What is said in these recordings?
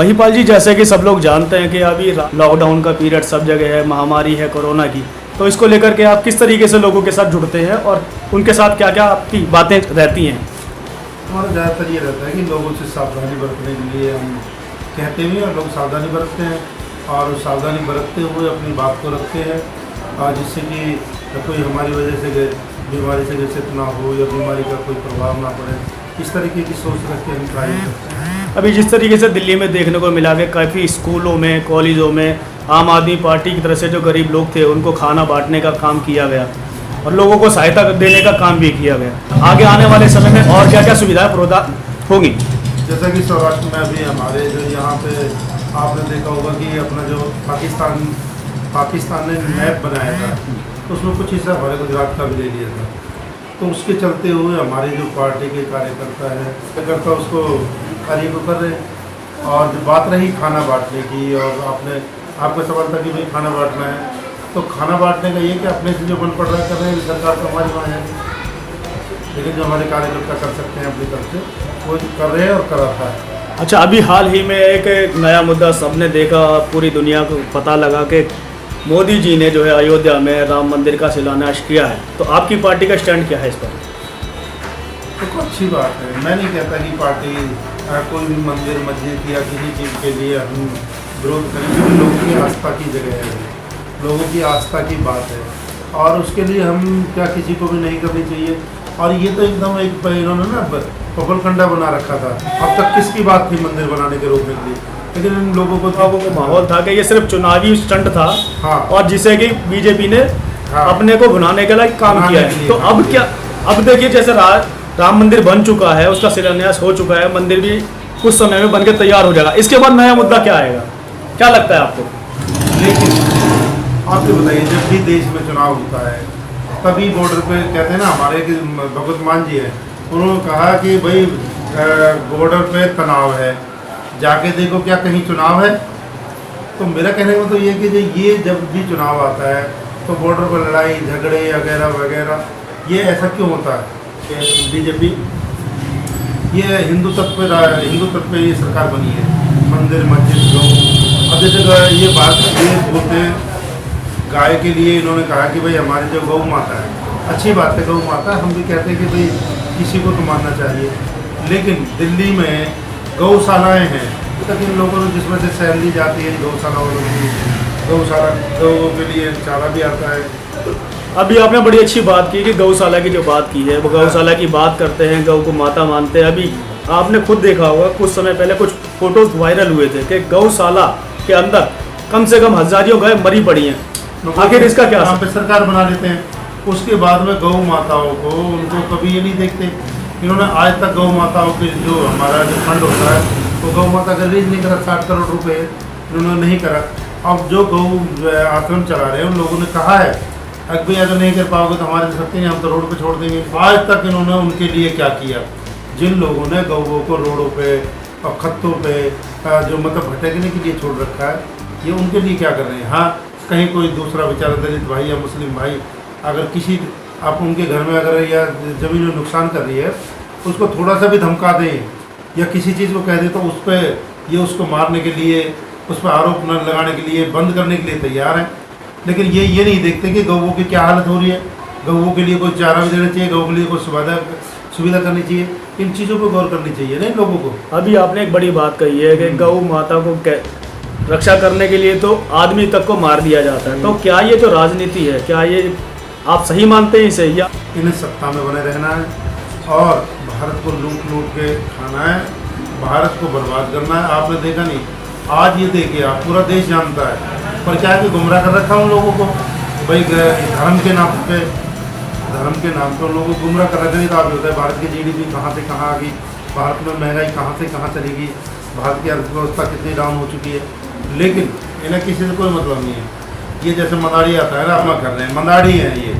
महिपाल जी, जैसे कि सब लोग जानते हैं कि अभी लॉकडाउन का पीरियड सब जगह है, महामारी है कोरोना की, तो इसको लेकर के आप किस तरीके से लोगों के साथ जुड़ते हैं और उनके साथ क्या क्या आपकी बातें रहती हैं? हमारा ज़्यादातर ये रहता है कि लोगों से सावधानी बरतने के लिए हम कहते हैं और लोग सावधानी बरतते हैं और सावधानी बरतते हुए अपनी बात को रखते हैं, जिससे कि कोई हमारी वजह से बीमारी से ग्रसित ना हो या बीमारी का कोई प्रभाव ना पड़े। इस तरीके की सोच रख के हम ट्राई करते हैं। अभी जिस तरीके से दिल्ली में देखने को मिला कि काफ़ी स्कूलों में, कॉलेजों में आम आदमी पार्टी की तरफ से जो गरीब लोग थे उनको खाना बांटने का काम किया गया और लोगों को सहायता देने का काम भी किया गया। आगे आने वाले समय में और क्या क्या सुविधाएं प्रदान होंगी? जैसा कि सौराष्ट्र में अभी हमारे जो यहाँ पे आपने देखा होगा कि अपना जो पाकिस्तान ने मैप बनाया था, तो उसमें कुछ हिस्सा हमारे गुजरात का भी ले लिया था। तो उसके चलते हुए हमारे जो पार्टी के कार्यकर्ता उसको कार्य को कर रहे हैं। और जो बात रही खाना बांटने की, और आपका सवाल था कि भाई खाना बांटना है, तो खाना बांटने का ये कि अपने से जो बन पड़ रहा कर रहे हैं, सरकार तो हमारी वहाँ है, लेकिन जो हमारे कार्यकर्ता कर सकते हैं अपनी तरफ से वो कर रहे हैं और कराता है। अच्छा, अभी हाल ही में एक नया मुद्दा सबने देखा, पूरी दुनिया को पता लगा कि मोदी जी ने जो है अयोध्या में राम मंदिर का शिलान्यास किया है, तो आपकी पार्टी का स्टैंड क्या है इस पर? तो अच्छी बात है। मैं नहीं कहता कि पार्टी कोई भी मंदिर मस्जिद या किसी चीज़ के लिए हम विरोध करें, क्योंकि लोगों की आस्था की जगह है, लोगों की आस्था की बात है और उसके लिए हम क्या किसी को भी नहीं करनी चाहिए। और ये तो एकदम एक इन्होंने ना पबलकंडा बना रखा था। अब तक किसकी बात थी मंदिर बनाने के रोकने के लिए, लेकिन इन लोगों को माहौल था कि ये सिर्फ चुनावी स्टंट था। हाँ। और जिसे कि बीजेपी ने हाँ। अपने को भुनाने के लिए काम किया है। तो अब क्या, अब देखिए जैसे राम मंदिर बन चुका है, उसका शिलान्यास हो चुका है, मंदिर भी कुछ समय में बनकर तैयार हो जाएगा, इसके बाद नया मुद्दा क्या आएगा, क्या लगता है आपको? लेकिन आप ये बताइए, जब भी देश में चुनाव होता है तभी बॉर्डर पे कहते हैं ना, हमारे भगवत मान जी है, उन्होंने कहा कि भाई बॉर्डर पे तनाव है, जाके देखो क्या कहीं चुनाव है। तो मेरा कहने का तो ये कि ये जब भी चुनाव आता है तो बॉर्डर पर लड़ाई झगड़े वगैरह वगैरह, ये ऐसा क्यों होता है? बीजेपी ये हिंदू तत्व पे ये सरकार बनी है, मंदिर मस्जिद गौ। अब जैसे ये बात ये बोलते गाय के लिए इन्होंने कहा कि भाई हमारी जो गौ माता है, अच्छी बात है, गौ माता हम भी कहते हैं कि भाई किसी को तो मानना चाहिए, लेकिन दिल्ली में गौशालाएँ हैं, तक इन लोगों ने जिसमें से सैलरी जाती है गौशाला वालों की, गौओं के लिए चारा भी आता है। अभी आपने बड़ी अच्छी बात की कि गौशाला की जो बात की है, वो गौशाला की बात करते हैं, गौ को माता मानते हैं। अभी आपने खुद देखा होगा, कुछ समय पहले कुछ फोटोज वायरल हुए थे कि गौशाला के अंदर कम से कम हजारों गाय मरी पड़ी हैं। आखिर इसका क्या? यहाँ पे सरकार बना देते हैं, उसके बाद में गौ माताओं को उनको कभी ये नहीं देखते। इन्होंने आज तक गौ माताओं के जो हमारा जो फंड होता है वो गौ माता का रिलीज नहीं करा, 60 करोड़ रुपए इन्होंने नहीं करा। अब जो गौ आश्रम चला रहे हैं उन लोगों ने कहा है भाई अगर नहीं कर पाओगे तो हमारे सकते हैं, हम तो रोड पे छोड़ देंगे। आज तक इन्होंने उनके लिए क्या किया? जिन लोगों ने गौओं को रोडों पे और खत्तों पे जो मतलब भटकने के लिए छोड़ रखा है, ये उनके लिए क्या कर रहे हैं? हाँ, कहीं कोई दूसरा बेचारा दलित भाई या मुस्लिम भाई अगर किसी आप उनके घर में अगर या ज़मीन में नुकसान कर रही है, उसको थोड़ा सा भी धमका दें या किसी चीज़ को कह दे तो उस पर ये उसको मारने के लिए, उस पर आरोप न लगाने के लिए, बंद करने के लिए तैयार हैं। लेकिन ये नहीं देखते कि गौओं की क्या हालत हो रही है, गौओं के लिए कोई चारा भी देना चाहिए, गौ के लिए कोई सुविधा करनी चाहिए। इन चीज़ों पर गौर करनी चाहिए ना इन लोगों को। अभी आपने एक बड़ी बात कही है कि गौ माता को रक्षा करने के लिए तो आदमी तक को मार दिया जाता है। तो क्या ये जो राजनीति है, क्या ये आप सही मानते हैं इसे, या इन्हें सत्ता में बने रहना है और भारत को लूट के खाना है, भारत को बर्बाद करना है? आपने देखा नहीं, आज ये देखिए आप, पूरा देश जानता है, पर क्या है कि गुमराह कर रखा उन लोगों को भाई धर्म के नाम पे उन लोगों को गुमराह कर रखा। नहीं तो आप होता है भारत की GDP कहाँ से कहाँ आ गई, भारत में महंगाई कहाँ से कहाँ चली गई, भारत की अर्थव्यवस्था कितनी डाउन हो चुकी है, लेकिन इन्हें किसी से कोई मतलब नहीं है। ये जैसे मदारी आता है ना, अपना कर रहे हैं, मदारी है ये।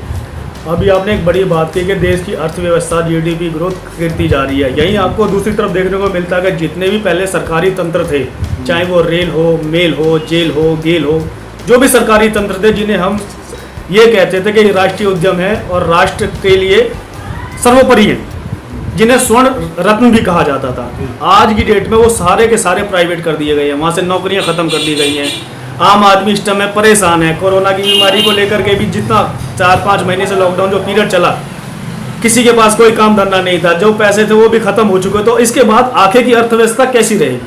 अभी आपने एक बड़ी बात की कि देश की अर्थव्यवस्था GDP ग्रोथ गिरती जा रही है। यहीं आपको दूसरी तरफ देखने को मिलता है कि जितने भी पहले सरकारी तंत्र थे, चाहे वो रेल हो, मेल हो, जेल हो, गेल हो, जो भी सरकारी तंत्र थे जिन्हें हम ये कहते थे कि राष्ट्रीय उद्यम है और राष्ट्र के लिए सर्वोपरि है, जिन्हें स्वर्ण रत्न भी कहा जाता था, आज की डेट में वो सारे के सारे प्राइवेट कर दिए गए हैं, वहाँ से नौकरियाँ ख़त्म कर दी गई हैं। आम आदमी इस समय परेशान है। कोरोना की बीमारी को लेकर के भी जितना 4-5 महीने से लॉकडाउन जो पीरियड चला, किसी के पास कोई काम धंधा नहीं था, जो पैसे थे वो भी खत्म हो चुके। तो इसके बाद आगे की अर्थव्यवस्था कैसी रहेगी?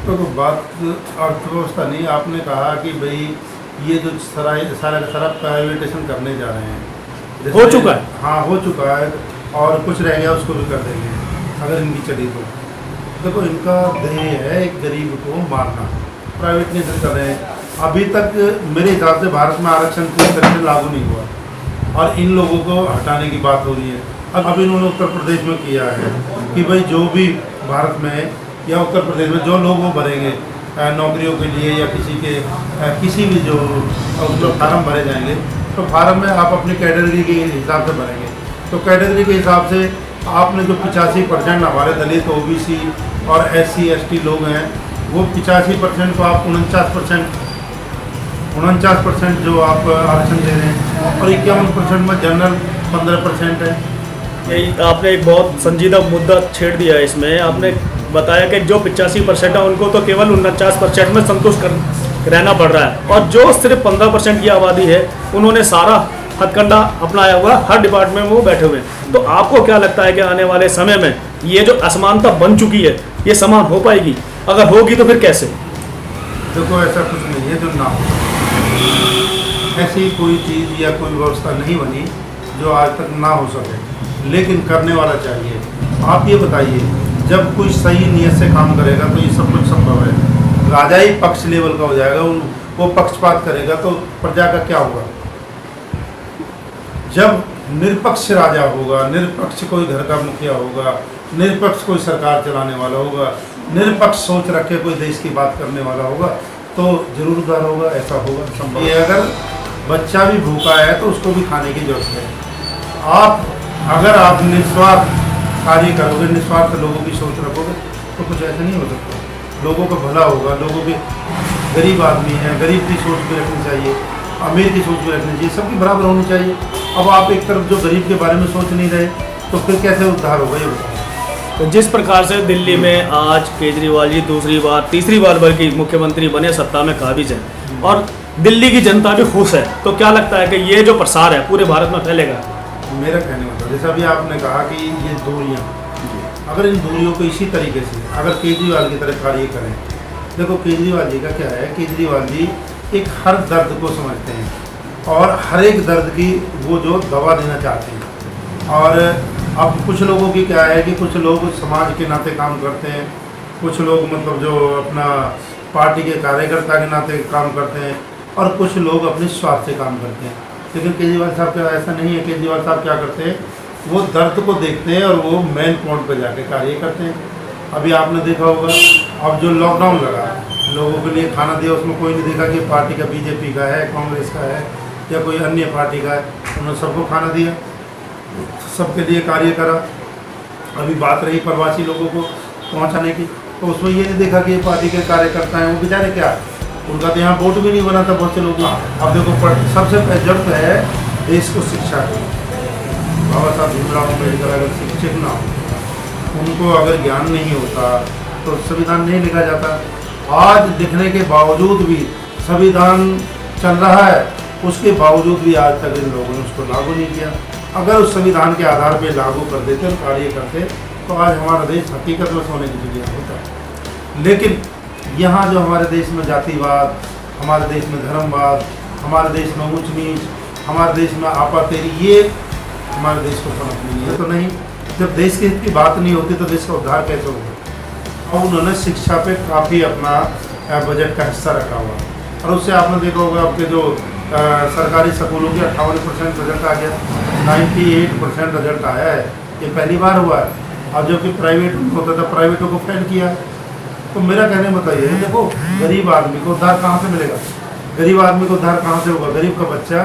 तो बात अर्थव्यवस्था नहीं, आपने कहा कि भाई ये जो सारा का सारा प्राइवेटेशन करने जा रहे हैं, हो चुका है। हाँ, हो चुका है, और कुछ रह गया उसको भी कर देंगे अगर इनकी चली तो। देखो, इनका ध्येय है एक गरीब को मारना, प्राइवेटाइजेशन कर रहे हैं। अभी तक मेरे हिसाब से भारत में आरक्षण पूरी तरह से लागू नहीं हुआ और इन लोगों को हटाने की बात हो रही है। अब इन्होंने उत्तर प्रदेश में किया है कि भाई जो भी भारत में या उत्तर प्रदेश में जो लोग वो भरेंगे नौकरियों के लिए या किसी भी जो फार्म भरे जाएंगे, तो फार्म में आप अपनी कैटेगरी के हिसाब से भरेंगे। तो कैटेगरी के हिसाब से आपने जो 85% हमारे दलित, ओबीसी और SC ST लोग हैं, वो 85% को आप 49% जो आप आरक्षण दे रहे हैं, और 51% में जनरल 15% है। यही आपने एक बहुत संजीदा मुद्दा छेड़ दिया है इसमें। आपने बताया कि जो 85% है उनको तो केवल 49% में संतुष्ट कर रहना पड़ रहा है, और जो सिर्फ 15% की आबादी है उन्होंने सारा हथकंडा अपनाया हुआ, हर डिपार्टमेंट में वो बैठे हुए हैं। तो आपको क्या लगता है कि आने वाले समय में ये जो असमानता बन चुकी है, ये समान हो पाएगी? अगर होगी तो फिर कैसे? देखो, ऐसा कुछ नहीं है जो ना हो। ऐसी कोई चीज़ या कोई व्यवस्था नहीं बनी जो आज तक ना हो सके, लेकिन करने वाला चाहिए। आप ये बताइए, जब कोई सही नियत से काम करेगा तो ये सब कुछ संभव है। राजा ही पक्ष लेवल का हो जाएगा, वो पक्षपात करेगा तो प्रजा का क्या होगा? जब निरपक्ष राजा होगा, निरपक्ष कोई घर का मुखिया होगा, निरपक्ष कोई सरकार चलाने वाला होगा, निरपक्ष सोच रखे कोई देश की बात करने वाला होगा, तो जरूर उद्धार होगा। ऐसा होगा संभव। ये अगर बच्चा भी भूखा है तो उसको भी खाने की जरूरत है। अगर आप निस्वार्थ कार्य करोगे, निस्वार्थ लोगों की सोच रखोगे, तो कुछ ऐसा नहीं हो सकता। लोगों का भला होगा, लोगों के गरीब आदमी है, गरीब की सोच भी रखनी चाहिए, अमीर की सोच भी रखनी चाहिए, सबकी बराबर होनी चाहिए। अब आप एक तरफ जो गरीब के बारे में सोच नहीं रहे, तो फिर कैसे उद्धार होगा ये बताओ। तो जिस प्रकार से दिल्ली में आज केजरीवाल जी दूसरी बार, तीसरी बार बल्कि मुख्यमंत्री बने, सत्ता में काबिज हैं और दिल्ली की जनता भी खुश है, तो क्या लगता है कि ये जो प्रसार है पूरे भारत में फैलेगा? मेरा कहने मतलब, जैसा भी आपने कहा कि ये दूरियाँ, अगर इन दूरियों को इसी तरीके से अगर केजरीवाल की तरह कार्य करें। देखो, केजरीवाल जी का क्या है, केजरीवाल जी एक हर दर्द को समझते हैं और हर एक दर्द की वो जो दवा देना चाहते हैं। और अब कुछ लोगों की क्या है कि कुछ लोग समाज के नाते काम करते हैं, कुछ लोग मतलब जो अपना पार्टी के कार्यकर्ता के नाते काम करते हैं, और कुछ लोग अपने स्वार्थ से काम करते हैं। लेकिन केजरीवाल साहब का ऐसा नहीं है। केजरीवाल साहब क्या करते हैं, वो दर्द को देखते हैं और वो मेन पॉइंट पर जाके कार्य करते हैं। अभी आपने देखा होगा, अब जो लॉकडाउन लगा, लोगों के लिए खाना दिया, उसमें कोई नहीं देखा कि पार्टी का बीजेपी का है, कांग्रेस का है या कोई अन्य पार्टी का है। उन्होंने सबको खाना दिया, सबके लिए कार्य करा। अभी बात रही प्रवासी लोगों को पहुंचाने की, तो उसमें ये नहीं देखा कि ये पार्टी के कार्यकर्ता हैं, वो बेचारे क्या, उनका तो यहाँ वोट भी नहीं बना था बहुत से लोग। अब देखो, सबसे जरूरत है देश को शिक्षा की। बाबा साहब भीमराव अम्बेडकर अगर शिक्षित ना हो, उनको अगर ज्ञान नहीं होता तो संविधान नहीं लिखा जाता। आज लिखने के बावजूद भी संविधान चल रहा है, उसके बावजूद भी आज तक इन लोगों ने उसको लागू नहीं किया। अगर उस संविधान के आधार पर लागू कर देते और कार्य करते, तो आज हमारा देश हकीकत में सोने की जगह होता। लेकिन यहाँ जो हमारे देश में जातिवाद, हमारे देश में धर्मवाद, हमारे देश में ऊंच नीच, हमारे देश में आपातेरी, ये हमारे देश को समझ नहीं है। तो नहीं, जब देश के हित की बात नहीं होती तो देश का उद्धार कैसे होगा? और उन्होंने शिक्षा पे काफ़ी अपना बजट का हिस्सा रखा हुआ, और उससे आपने देखा होगा आपके जो सरकारी स्कूलों के 58% रिजल्ट आ गया, 98% रिजल्ट आया है। ये पहली बार हुआ है। और जो कि प्राइवेट होता था, प्राइवेटों को फेल किया। तो मेरा कहने मतलब ये है, देखो, गरीब आदमी को उद्धार कहाँ से मिलेगा? गरीब आदमी को उद्धार कहाँ से होगा? गरीब का बच्चा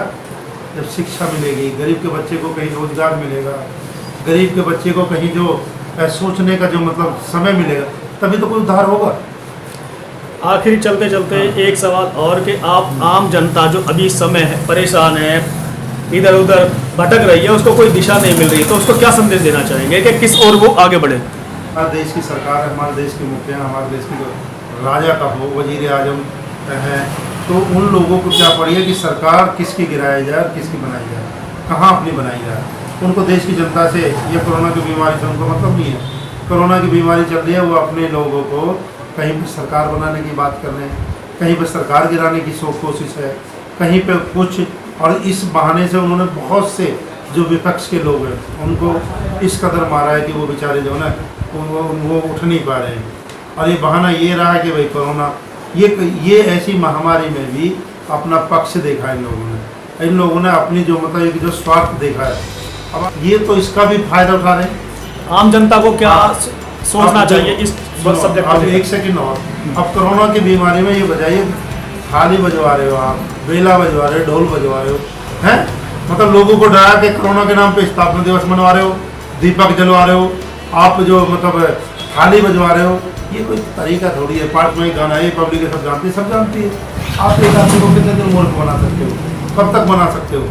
जब शिक्षा मिलेगी, गरीब के बच्चे को कहीं रोजगार मिलेगा, गरीब के बच्चे को कहीं जो सोचने का जो मतलब समय मिलेगा, तभी तो कोई उद्धार होगा। आखिरी चलते चलते एक सवाल और कि आप आम जनता जो अभी इस समय है परेशान है, इधर उधर भटक रही है, उसको कोई दिशा नहीं मिल रही, तो उसको क्या संदेश देना चाहेंगे कि किस ओर वो आगे बढ़े? हमारे देश की सरकार है, हमारे देश के मुखिया, हमारे देश के जो राजा का हो, वजीर आजम है, तो उन लोगों को क्या पड़ी है कि सरकार किसकी गिराई जाए और किसकी बनाई जाए, कहाँ अपनी बनाई जाए। उनको देश की जनता से, ये कोरोना की बीमारी से उनको मतलब नहीं है। कोरोना की बीमारी चल रही है, वो अपने लोगों को कहीं पर सरकार बनाने की बात कर रहे हैं, कहीं पर सरकार गिराने की कोशिश है, कहीं पे कुछ। और इस बहाने से उन्होंने बहुत से जो विपक्ष के लोग हैं उनको इस कदर मारा है कि वो बेचारे जो है ना वो उठ नहीं पा रहे हैं। और ये बहाना ये रहा है कि भाई कोरोना, ये ऐसी महामारी में भी अपना पक्ष देखा इन लोगों ने अपनी जो मतलब एक जो स्वार्थ देखा है। अब ये तो इसका भी फायदा उठा रहे हैं। आम जनता को क्या सोचना चाहिए इस सब्जेक्ट अब पर? एक सेकंड और, अब कोरोना की बीमारी में ये बताइए, थाली बजवा रहे हो आप, बेला बजवा रहे हो, ढोल बजवा रहे हो, हैं? मतलब लोगों को डरा के कोरोना के नाम पे स्थापना दिवस मनवा रहे हो, दीपक जलवा रहे हो, आप जो मतलब थाली बजवा रहे हो, ये कोई तरीका थोड़ी है। पार्ट में गाना है, पब्लिक सब जानती है। आप एक आदमी को कितने दिन मूर्ख बना सकते हो, कब तक बना सकते हो?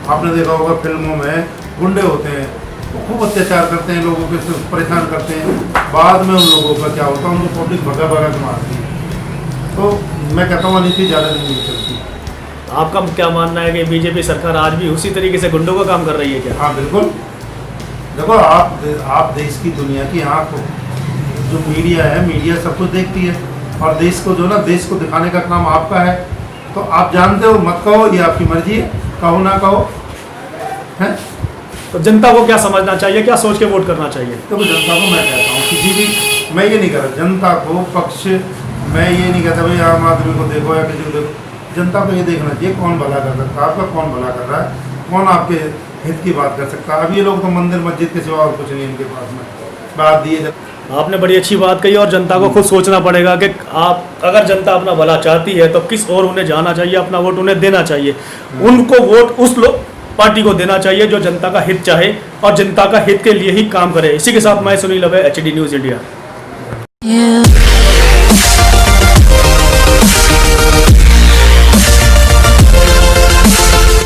आपने देखा होगा फिल्मों में गुंडे होते हैं, वो खूब अत्याचार करते हैं, लोगों को परेशान करते हैं, बाद में उन लोगों का क्या होता है, उनको पब्लिक भगा के मारती है। तो मैं कहता हूँ नीति ज़्यादा नहीं चलती। आपका क्या मानना है कि बीजेपी सरकार आज भी उसी तरीके से गुंडों का काम कर रही है क्या? हाँ बिल्कुल। देखो आप देश की दुनिया की आँख हो, जो मीडिया है, मीडिया सब कुछ देखती है, और देश को जो ना देश को दिखाने का काम आपका है। तो आप जानते हो, मत कहो, ये आपकी मर्जी है, कहो ना कहो, है। तो जनता को क्या समझना चाहिए, क्या सोच के वोट करना चाहिए? तो जनता को मैं कहता हूँ किसी भी, मैं ये नहीं कह रहा जनता को पक्ष, मैं ये नहीं कहता भाई आम आदमी को देखो या किसी को देखो। जनता को ये देखना चाहिए कौन भला कर सकता है, आपका कौन भला कर रहा है, कौन आपके हित की बात कर सकता है। अब ये लोग तो मंदिर मस्जिद के सिवा और कुछ नहीं इनके पास में बात दिए। आपने बड़ी अच्छी बात कही, और जनता को खुद सोचना पड़ेगा कि आप अगर जनता अपना भला चाहती है तो किस ओर उन्हें जाना चाहिए, अपना वोट उन्हें देना चाहिए। उनको वोट उस पार्टी को देना चाहिए जो जनता का हित चाहे और जनता का हित के लिए ही काम करे। इसी के साथ मैं सुनील अभय, HD न्यूज़ इंडिया।